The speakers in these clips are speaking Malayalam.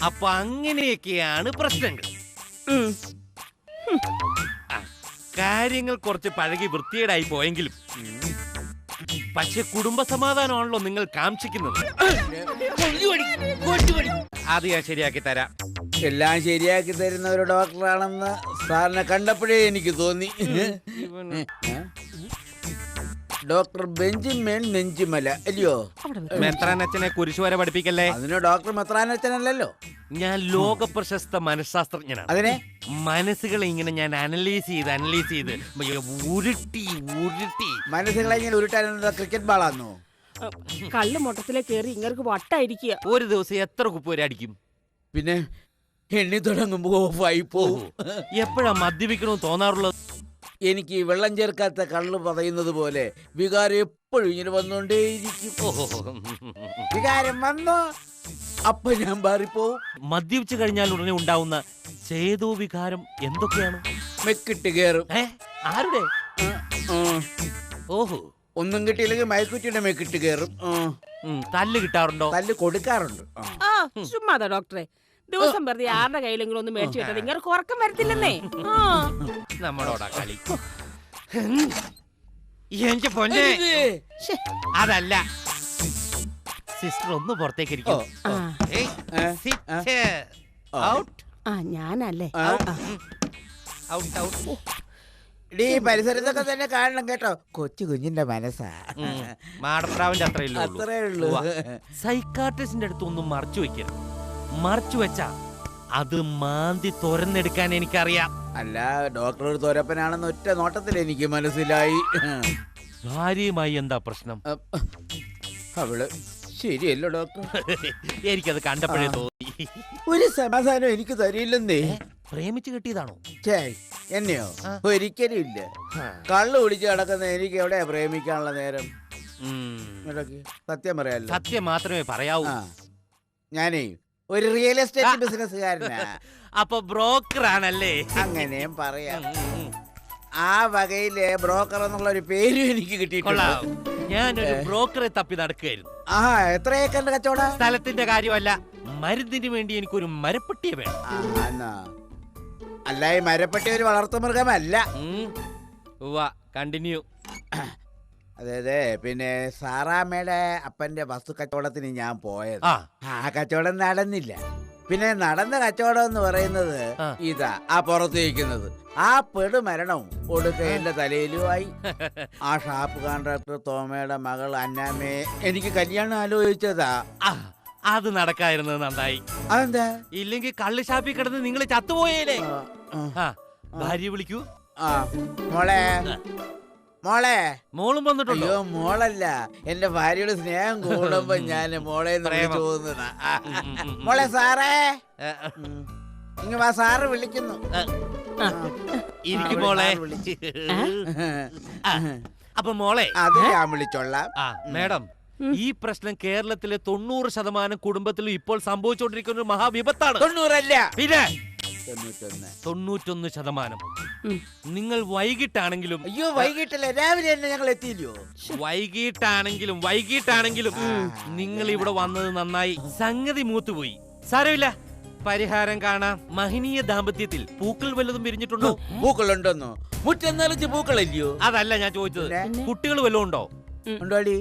അപ്പൊ അങ്ങനെയൊക്കെയാണ് പ്രശ്നങ്ങൾ. കാര്യങ്ങൾ കുറച്ച് പഴകി വൃത്തികേടായി പോയെങ്കിലും പക്ഷെ കുടുംബ സമാധാനമാണല്ലോ നിങ്ങൾ കാക്ഷിക്കുന്നത്. അത് ഞാൻ ശരിയാക്കി തരാം. എല്ലാം ശരിയാക്കി തരുന്ന ഒരു ഡോക്ടറാണെന്ന് സാറിനെ കണ്ടപ്പോഴേ എനിക്ക് തോന്നി. ഡോക്ടർ ബെഞ്ചമിൻ നെഞ്ചിമല അല്ലയോ? മെത്രാനച്ഛനെ കുരിശുവരെ പഠിപ്പിക്കല്ലേ. അതിന് ഡോക്ടർ മെത്രാനച്ഛനല്ലോ. ഞാൻ ലോക പ്രശസ്ത മനഃശാസ്ത്രജ്ഞനാണ്. അതിനെ മനസ്സുകളെ ഇങ്ങനെ ഞാൻ അനലൈസ് ചെയ്ത് ഉരുട്ടി മനസ്സുകളെ ഇങ്ങനെ ഉരുട്ടാനുള്ള ക്രിക്കറ്റ് ബാളാന്നോ? കള്ള് മൊട്ടത്തിലേക്ക് കയറി ഇങ്ങർക്ക് വട്ടായിരിക്കുക. ഒരു ദിവസം എത്ര കുപ്പ് വരെ അടിക്കും? പിന്നെ എണ്ണി തുടങ്ങുമ്പോ ഓഫായി പോകും. എപ്പോഴാ മദ്യപിക്കണമെന്ന് തോന്നാറുള്ളത്? എനിക്ക് വെള്ളം ചേർക്കാത്ത കള്ള് പറയുന്നത് പോലെ വികാരം എപ്പോഴും ഇങ്ങനെ വന്നോണ്ടേയിരിക്കും. വികാരം വന്നോ അപ്പൊ ഞാൻ മാറിപ്പോവും. മദ്യപിച്ചു കഴിഞ്ഞാൽ ഉടനെ ഉണ്ടാവുന്ന ചേതോ വികാരം എന്തൊക്കെയാണ്? മെക്കിട്ട് കയറും. ആരുടെ? ഓഹോ, ഒന്നും കിട്ടിയില്ലെങ്കിൽ മയക്കുറ്റിയുടെ മെക്കിട്ട് കയറും. തല്ല് കിട്ടാറുണ്ടോ? തല്ല് കൊടുക്കാറുണ്ട്. ചുമ്മാതാ ഡോക്ടറെ, ദിവസം വെറുതെ ആരുടെ കയ്യിലെങ്കിലും ഒന്ന് മേടിച്ചു കിട്ടാതെ ഇങ്ങനെ ഉറക്കം വരത്തില്ലെന്നേ. നമ്മളോടാ കളി. എന്റെ പൊന്നെ, അതല്ല സിസ്റ്റർ ഒന്ന് പുറത്തേക്ക് ഇരിക്കും. ഞാനല്ലേ ഈ പരിസരത്തൊക്കെ തന്നെ കാണണം കേട്ടോ. കൊച്ചു കുഞ്ഞിന്റെ മനസ്സാ. മാടപ്രാവിന്റെ അത്രേ ഉള്ളൂ. സൈക്കാട്രിസ്റ്റിന്റെ അടുത്ത് ഒന്നും മറച്ചു വെക്കരുത്. മറച്ചു വെച്ചാ അത് മാന്തി തുറന്നെടുക്കാൻ എനിക്കറിയാം. അല്ല, ഡോക്ടർ ഒരു തോരപ്പനാണെന്ന് ഒറ്റ നോട്ടത്തിൽ എനിക്ക് മനസ്സിലായി. ഭാര്യയുമായി എന്താ പ്രശ്നം? അവള് ശരിയല്ലോ ഡോക്ടർ. എനിക്കത് കണ്ടപ്പോഴേ തോന്നി. ഒരു സമാധാനം എനിക്ക് തരില്ലെന്നേ. പ്രേമിച്ചു കിട്ടിയതാണോ? എന്നെയോ? ഒരിക്കലും ഇല്ല. കള്ളു കുടിച്ച് കിടക്കുന്ന എനിക്ക് എവിടെയാ പ്രേമിക്കാനുള്ള നേരം? സത്യം പറയാലോ. സത്യം മാത്രമേ പറയാവൂ. ഞാനേ ഒരു റിയൽ എസ്റ്റേറ്റ് ബിസിനസ്സുകാരനാ. അപ്പൊ ബ്രോക്കർ ആണല്ലേ? അങ്ങനെയും പറയാം. ആ വകയിലെ ബ്രോക്കർ എന്നുള്ള ഒരു പേരും എനിക്ക് കിട്ടിയിട്ടുണ്ട്. ഞാനൊരു ബ്രോക്കറെ തപ്പി നടക്കുകയായിരുന്നു. എത്ര ഏക്കറിന്റെ കച്ചവടം? സ്ഥലത്തിന്റെ കാര്യമല്ല, മരുന്നിന് വേണ്ടി എനിക്കൊരു മരപ്പെട്ടിയെ വേണം. അല്ല, ഈ മരപ്പെട്ടി ഒരു വളർത്തു മൃഗമല്ല. കണ്ടിന്യൂ. അതെ, പിന്നെ സാറാമ്മയുടെ അപ്പന്റെ വസ്തു കച്ചവടത്തിന് ഞാൻ പോയത്. ആ കച്ചവടം നടന്നില്ല. പിന്നെ നടന്ന കച്ചവടം എന്ന് പറയുന്നത് ഇതാ, ആ പുറത്തേക്കുന്നത്. ആ പെടുമരണവും ഒടുക്ക എന്റെ തലയിലുമായി. ആ ഷാപ്പ് കോൺട്രാക്ടർ തോമയുടെ മകൾ അന്നാമ്മയെ എനിക്ക് കല്യാണം ആലോചിച്ചതാ. അത് നടക്കായിരുന്നത് നന്നായി. അതെന്താ? ഇല്ലെങ്കിൽ കള്ള് ഷാപ്പിൽ കിടന്ന് നിങ്ങൾ ചത്തുപോയേലേ. ഭാര്യ വിളിക്കൂ. മോളെ മോളെ. മോളും വന്നിട്ടുണ്ടോ? അയ്യോ, മോളല്ല, എന്റെ ഭാര്യയുടെ സ്നേഹം കൂടുമ്പോ ഞാൻ മോളെ തോന്നുന്ന. മോളെ സാറേ, ഇങ്ങ വാ, സാറ് വിളിക്കുന്നു. ഇരിക്കും മോളെ. അപ്പൊ മോളെ അത് ഞാൻ വിളിച്ചോളാം. മേഡം, ഈ പ്രശ്നം കേരളത്തിലെ 90% കുടുംബത്തിലും ഇപ്പോൾ സംഭവിച്ചുകൊണ്ടിരിക്കുന്ന ഒരു മഹാവിപത്താണ്. 90 പിന്നെ 91%. നിങ്ങൾ വൈകിട്ടാണെങ്കിലും. അയ്യോ, വൈകിട്ടല്ലേ, രാവിലെ തന്നെ ഞങ്ങൾ എത്തിയില്ലയോ? വൈകിട്ടാണെങ്കിലും നിങ്ങൾ ഇവിടെ വന്നത് നന്നായി. സംഗതി മൂത്തുപോയി. സാരമില്ല, പരിഹാരം കാണാം. മഹനീയ ദാമ്പത്യത്തിൽ പൂക്കൾ വല്ലതും വിരിഞ്ഞിട്ടുണ്ടോ? പൂക്കളുണ്ടോന്നോ? മുറ്റം നിറച്ച് പൂക്കളില്ലയോ? അതല്ല ഞാൻ ചോദിച്ചത്. കുട്ടികൾ വല്ലതും ഉണ്ടോ? ഉണ്ടോടി?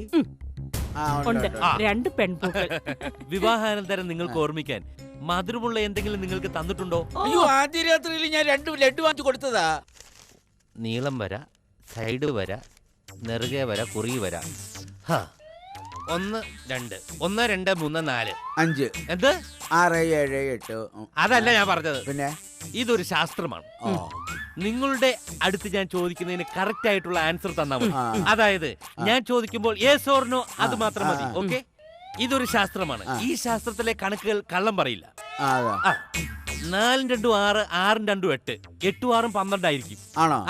ഉണ്ട്, 2 പെൺപൂക്കൾ. വിവാഹാനന്തരം നിങ്ങൾക്ക് ഓർമ്മിക്കാൻ മധുരമുള്ള എന്തെങ്കിലും നിങ്ങൾക്ക് തന്നിട്ടുണ്ടോ? അയ്യോ, ആദ്യ രാത്രിയിൽ ഞാൻ 2 ലഡ്ഡു വാങ്ങിച്ചു കൊടുത്തതാ. നീളം വര, സൈഡ് വര, നെറുകെ വര, കുറി വര. 1 2 1 2 3 4 5 എന്ത് 6 7 8. അതല്ല ഞാൻ പറഞ്ഞത്. പിന്നെ ഇതൊരു ശാസ്ത്രമാണ്. നിങ്ങളുടെ അടുത്ത് ഞാൻ ചോദിക്കുന്നതിന് കറക്റ്റ് ആയിട്ടുള്ള ആൻസർ തന്നാൽ മതി. അതായത് ഞാൻ ചോദിക്കുമ്പോൾ യെസ് ഓർ നോ, അത് മാത്രം മതി. ഓക്കെ? ഇതൊരു ശാസ്ത്രമാണ്. ഈ ശാസ്ത്രത്തിലെ കണക്കുകൾ കള്ളം പറയില്ല. 4 2 6 6 2 8 8 6 12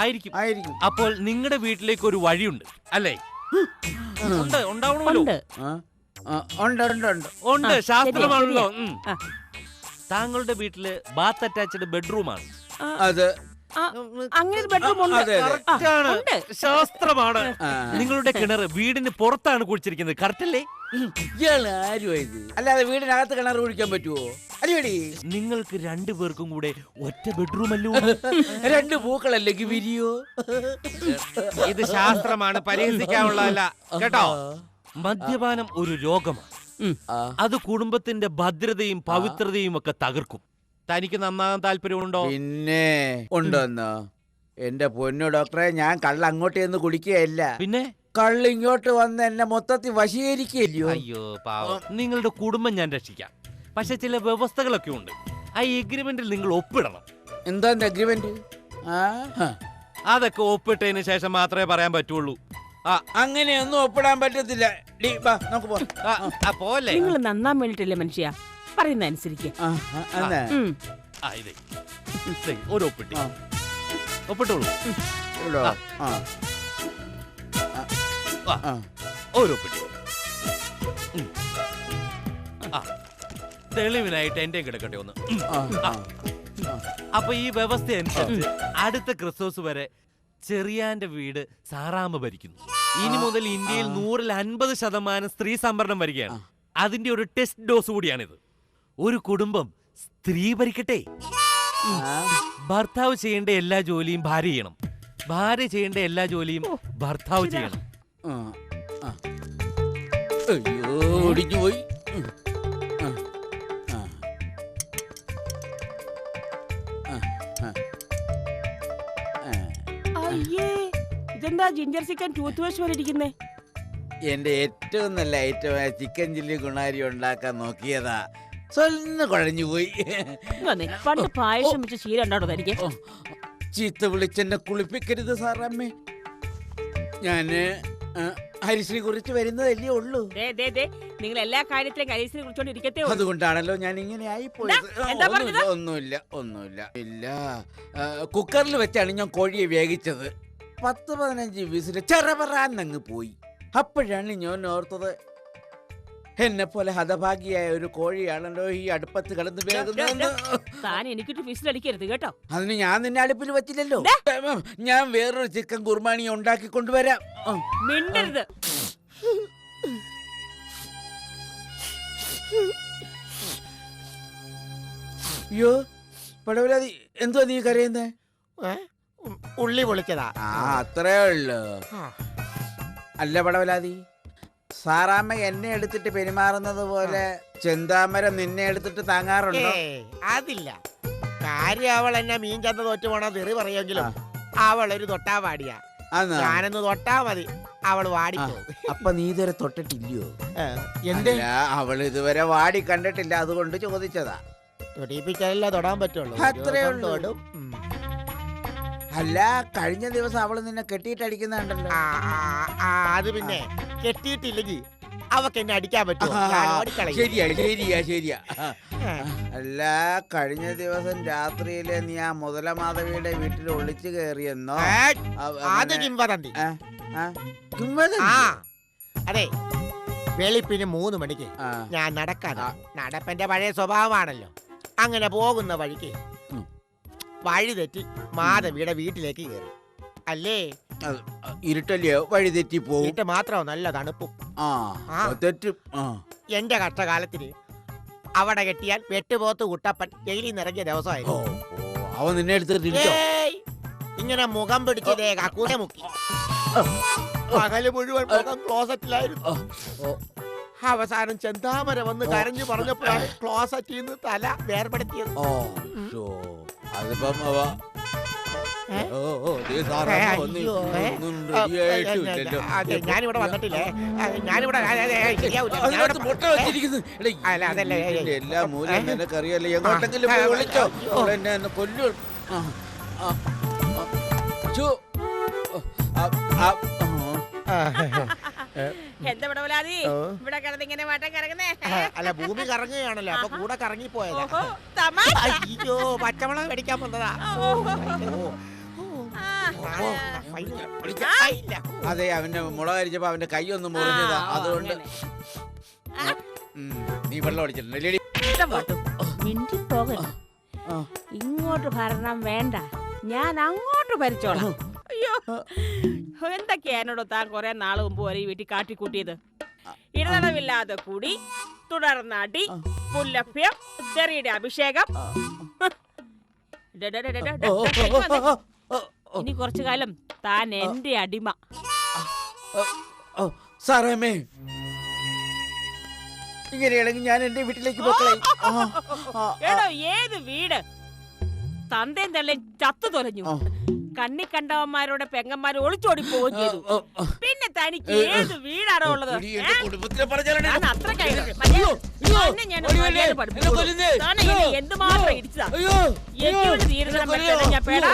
ആയിരിക്കും. അപ്പോൾ നിങ്ങളുടെ വീട്ടിലേക്ക് ഒരു വഴിയുണ്ട് അല്ലേ? ഉണ്ടാവണമല്ലോ. ഉണ്ട്, ശാസ്ത്രമാണല്ലോ. താങ്കളുടെ വീട്ടില് ബാത്ത് അറ്റാച്ച്ഡ് ബെഡ്റൂമാണ്. അങ്ങനെ ബെഡ്റൂം ഉണ്ട്, ശാസ്ത്രമാണ്. നിങ്ങളുടെ കിണർ വീടിന് പുറത്താണ് കുഴിച്ചിരിക്കുന്നത്, കറക്റ്റ് അല്ലേ? ഇയാൾ ആരുമായത്? അല്ലാതെ വീടിനകത്ത് കിണർ കുഴിക്കാൻ പറ്റുമോ? അടിപൊളി. നിങ്ങൾക്ക് രണ്ടുപേർക്കും കൂടെ ഒറ്റ ബെഡ്റൂം അല്ലോ. രണ്ട് പൂക്കളല്ലെങ്കിൽ വിരിയോ? ഇത് ശാസ്ത്രമാണ്, പരിഹസിക്കാനുള്ളതല്ല കേട്ടോ. മദ്യപാനം ഒരു രോഗമാണ്. അത് കുടുംബത്തിന്റെ ഭദ്രതയും പവിത്രതയും ഒക്കെ തകർക്കും. തനിക്ക് നന്നാകാൻ താല്പര്യമുണ്ടോ? പിന്നെ ഉണ്ടോന്നോ? എന്റെ പൊന്നു ഡോക്ടറെ, ഞാൻ കള്ള അങ്ങോട്ട് ചെന്ന് കുടിക്കുകയല്ല. പിന്നെ കള്ള് ഇങ്ങോട്ട് വന്ന് എന്നെ മൊത്തത്തിൽ വശീകരിക്കല്ലോ. അയ്യോ പാവം, നിങ്ങളുടെ കുടുംബം ഞാൻ രക്ഷിക്കാം. പക്ഷെ ചില വ്യവസ്ഥകളൊക്കെ ഉണ്ട്. ആ എഗ്രിമെന്റിൽ നിങ്ങൾ ഒപ്പിടണം. എന്താ അഗ്രിമെന്റ്? അതൊക്കെ ഒപ്പിട്ടതിന് ശേഷം മാത്രമേ പറയാൻ പറ്റുള്ളൂ. അങ്ങനെയൊന്നും ഒപ്പിടാൻ പറ്റത്തില്ല. പോലെ നിങ്ങൾ നന്നാൻ വേണ്ടിട്ടല്ലേ മനുഷ്യ, പറയുന്ന അനുസരിക്ക്. ഒരു ഒപ്പിട്ടി ഒപ്പിട്ടോളൂ. ഒരു ഒപ്പിട്ടി. തെളിവിനായിട്ട് എന്റെയും കിടക്കട്ടെ ഒന്ന്. അപ്പൊ ഈ വ്യവസ്ഥ അനുസരിച്ച് അടുത്ത ക്രിസ്മസ് വരെ ചെറിയാന്റെ വീട് സാറാമ്മ ഭരിക്കുന്നു. ഇനി മുതൽ ഇന്ത്യയിൽ 100-50% സ്ത്രീ സംവരണം വരികയാണ്. അതിന്റെ ഒരു ടെസ്റ്റ് ഡോസ് കൂടിയാണിത്. ഒരു കുടുംബം സ്ത്രീ ഭരിക്കട്ടെ. ഭർത്താവ് ചെയ്യേണ്ട എല്ലാ ജോലിയും ഭാര്യ ചെയ്യണം, ഭാര്യ ചെയ്യേണ്ട എല്ലാ ജോലിയും ഭർത്താവ് ചെയ്യണം. അയ്യോ, ഒടിഞ്ഞു പോയി. അയ്യേ, ഇതെന്താ ജിഞ്ചർ ചിക്കൻ ടൂത്ത് വാഷ് പോലെ ഇരിക്കുന്നേ? എന്റെ ഏറ്റവും നല്ല ഐറ്റമായ ചിക്കൻ ചില്ലി ഗുണാരി ഉണ്ടാക്കാൻ നോക്കിയതാ, സ്വന്ന് കുഴഞ്ഞു പോയി. പണ്ട് പായസം വെച്ച് ശീലം ഉണ്ടാണോ തനിക്ക്? ചീത്ത വിളിച്ചെന്നെ കുളിപ്പിക്കരുത് സാറമ്മേ. ഞാന് ഹരിശ്രീ കുറിച്ച് വരുന്നതല്ലേ ഉള്ളൂ. നിങ്ങൾ എല്ലാ കാര്യത്തിലും ഹരിശ്രീ കുറിച്ചോണ്ട് ഇരിക്കത്തേ. അതുകൊണ്ടാണല്ലോ ഞാൻ ഇങ്ങനെ ആയിപ്പോയത്. ഒന്നുമില്ല. ഇല്ല, കുക്കറിൽ വെച്ചാണ് ഞാൻ കോഴിയെ വേവിച്ചത്. 10-15 വിസിൽ ചെറപറാന്നങ്ങ് പോയി. അപ്പോഴാണ് ഞാൻ ഓർത്തത്, എന്നെ പോലെ ഹതഭാഗിയായ ഒരു കോഴിയാണല്ലോ ഈ അടുപ്പത്ത് കിടന്ന് വേകുന്നത്. താൻ എനിക്കിട്ട് വിസിലടിക്കരുത് കേട്ടോ. അതിന് ഞാൻ നിന്നെ അടുപ്പിൽ വെച്ചില്ലല്ലോ. ഞാൻ വേറൊരു ചിക്കൻ കുർബാനി ഉണ്ടാക്കി കൊണ്ടുവരാം. മിണ്ടരുത്. അയ്യോ പടവലാതി, എന്തുവാ നീ കരയുന്നേ? ഉള്ളി പൊളിച്ചതാ. അത്രേ ഉള്ളു. അല്ല പടവലാതി, സാറാമ്മ എന്നെ എടുത്തിട്ട് പെരുമാറുന്നത് പോലെ ചെന്താമരം നിന്നെ എടുത്തിട്ട് താങ്ങാറുണ്ടോ? അതില്ല. കാര്യം അവൾ എന്നെ മീൻ ചന്ത തോറ്റു പോണ തെറി പറയുമെങ്കിലും അവളൊരു തൊട്ടാ പാടിയാ. ഞാനൊന്ന് തൊട്ടാ മതി, അവള് വാടിപ്പോ. അപ്പൊ നീ ഇതുവരെ തൊട്ടിട്ടില്ലയോ? എന്ത്? അവൾ ഇതുവരെ വാടി കണ്ടിട്ടില്ല, അതുകൊണ്ട് ചോദിച്ചതാ. തൊടിപ്പിച്ചാലല്ല തൊടാൻ പറ്റുള്ളൂ. അത്രേ ഉള്ളൂ. അല്ല, കഴിഞ്ഞ ദിവസം അവള് നിന്നെ കെട്ടിയിട്ടടിക്കുന്നുണ്ടല്ലോ. അത് പിന്നെ കെട്ടിയിട്ടില്ലെങ്കിൽ അവക്ക് എന്നെ അടിക്കാൻ പറ്റുമോ? ശരിയാ. അല്ല, കഴിഞ്ഞ ദിവസം രാത്രിയില് നീ ആ മുതലമാധവിയുടെ വീട്ടിൽ ഒളിച്ചു കയറിയെന്നോ? അത് കിംവദന്തി. അതെ, വെളുപ്പിന് 3 മണിക്ക് ഞാൻ നടക്കാതെ, നടപ്പന്റെ പഴയ സ്വഭാവമാണല്ലോ, അങ്ങനെ പോകുന്ന വഴിക്ക് വഴി തെറ്റി മാധവിയുടെ വീട്ടിലേക്ക് കയറി. അല്ലേ? ഇരുട്ടല്ലയോ, വഴി തെറ്റി പോകും. ഇരുട്ട് മാത്രമോ, നല്ല തണുപ്പും. എന്റെ കഷ്ടകാലത്തിന് അവിടെ കെട്ടിയാൽ വെട്ടുപോത്ത് കുട്ടപ്പൻ ജയിലിൽ നിറങ്ങിയ ദിവസമായിരുന്നു. അവൻ നിന്നെ എടുത്തിട്ട് ഇങ്ങനെ മുഖം പിടിച്ചതേ കക്കൂനെ മുക്കി. പകല് മുഴുവൻ മുഖം ക്ലോസറ്റിലായിരുന്നു. അവസാനം ചെന്താമര വന്ന് കരഞ്ഞു പറഞ്ഞപ്പോഴാണ് ക്ലോസറ്റിൽ നിന്ന് തല വേർപെടുത്തിയത്. ഞാനിവിടെ വന്നിട്ടില്ലേ? ഞാനിവിടെ എല്ലാ മൂലം നിനക്കറിയാലോ. എങ്ങോട്ടെങ്കിലും പോയി വിളിച്ചോ, എന്നെ കൊല്ലു. എന്താ പടവലാതി ഇവിടെ കിടന്നിങ്ങനെ വട്ടം കറങ്ങുന്നേ? അല്ല, ഭൂമി കറങ്ങുകയാണല്ലോ, അപ്പൊ കൂടെ കറങ്ങിപ്പോയതാ. അയ്യോ, പച്ചമുളക് മേടിക്കാൻ വന്നതാ. അതെ, അവന്റെ മുളക് അരിച്ചപ്പോ അവന്റെ കൈ ഒന്ന് മുറിഞ്ഞതാ, അതുകൊണ്ട്. നീ വെള്ളം അടിച്ചിട്ടുണ്ടല്ലേ? ഇങ്ങോട്ട് ഭരണം വേണ്ട, ഞാൻ അങ്ങോട്ട് ഭരിച്ചോളാം. അയ്യോ, എന്തൊക്കെയാണോ താൻ കുറെ നാള് മുമ്പ് വരെ ഈ വീട്ടിൽ കാട്ടിക്കൂട്ടിയത്? ഇടതടവില്ലാതെ കൂടി, തുടർന്നടി, മുല്ലഭ്യം, തെറിയുടെ അഭിഷേകം. Day, day, day, day, day, day, ഇനി കുറച്ചു കാലം താൻ എന്റെ അടിമ. സാറാമേ, ഇങ്ങനെയാണെങ്കിൽ ഞാൻ എന്റെ വീട്ടിലേക്ക് പോക്കളെ. എടോ, ഏത് വീട്? തന്തേം തള്ളേം ചത്തു തൊലഞ്ഞു. കണ്ണി കണ്ടവന്മാരോടെ പെങ്ങന്മാര് ഒളിച്ചോടി പോവുകയും ചെയ്തു. പിന്നെ തനിക്ക് ഏത് വീടാണോ ഉള്ളത്? ഞാൻ അത്ര എന്തുമാത്രം ഇടിച്ചതാ. എനിക്ക് തീരുന്ന ഞാൻ പേടാ.